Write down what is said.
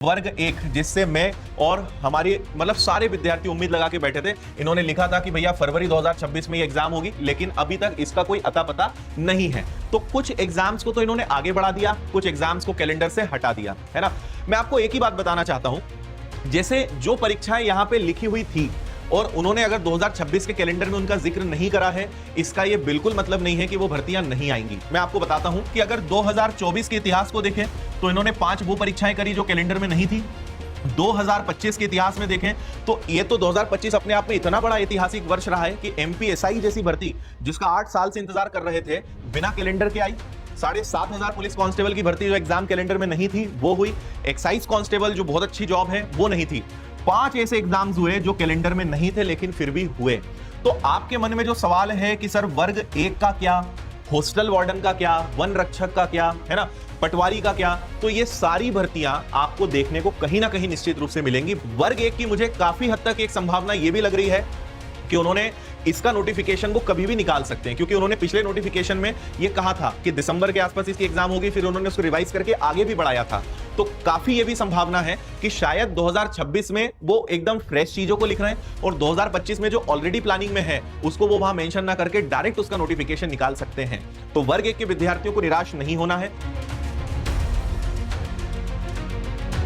वर्ग एक, जिससे मैं और हमारी मतलब सारे विद्यार्थी उम्मीद लगा के बैठे थे। इन्होंने लिखा था कि भैया फरवरी 2026 में ये एग्जाम होगी, लेकिन अभी तक इसका कोई अता पता नहीं है। तो कुछ एग्जाम्स को तो इन्होंने आगे बढ़ा दिया, कुछ एग्जाम्स को कैलेंडर से हटा दिया, है ना। मैं आपको एक ही बात बताना चाहता हूं, जैसे जो परीक्षाएं यहां पे लिखी हुई थी और उन्होंने अगर 2026 के कैलेंडर में उनका जिक्र नहीं करा है, इसका ये बिल्कुल मतलब नहीं है कि वो भर्तियां नहीं आएंगी। मैं आपको बताता हूं कि अगर 2024 के इतिहास को देखें तो इन्होंने 5 वो परीक्षाएं करी जो कैलेंडर में नहीं थी। 2025 के इतिहास में देखें तो ये तो 2025 अपने आप में इतना बड़ा ऐतिहासिक वर्ष रहा है कि एमपीएसआई जैसी भर्ती, जिसका 8 साल से इंतजार कर रहे थे, बिना कैलेंडर के आई। 7,500 पुलिस कांस्टेबल की भर्ती जो एग्जाम कैलेंडर में नहीं थी वो हुई। एक्साइज कांस्टेबल जो बहुत अच्छी जॉब है वो नहीं थी। 5 ऐसे एग्जाम्स हुए जो कैलेंडर में नहीं थे लेकिन फिर भी हुए। तो आपके मन में जो सवाल है कि सर वर्ग एक का क्या, हॉस्टल वार्डन का क्या, वन रक्षक का क्या, है ना, पटवारी का क्या, तो ये सारी भर्तियां आपको देखने को कहीं ना कहीं निश्चित रूप से मिलेंगी। वर्ग एक की मुझे काफी हद तक एक संभावना ये भी लग रही है कि उन्होंने इसका नोटिफिकेशन को कभी भी निकाल सकते हैं, क्योंकि उन्होंने पिछले नोटिफिकेशन में ये कहा था कि दिसंबर के आसपास इसकी एग्जाम होगी, फिर उन्होंने उसको रिवाइज करके आगे भी बढ़ाया था। तो काफी ये भी संभावना है कि शायद 2026 में वो एकदम फ्रेश चीजों को लिख रहे हैं और 2025 में जो ऑलरेडी प्लानिंग में है उसको वो वहां मेंशन ना करके डायरेक्ट उसका नोटिफिकेशन निकाल सकते हैं। तो वर्ग एक के विद्यार्थियों को निराश नहीं होना है।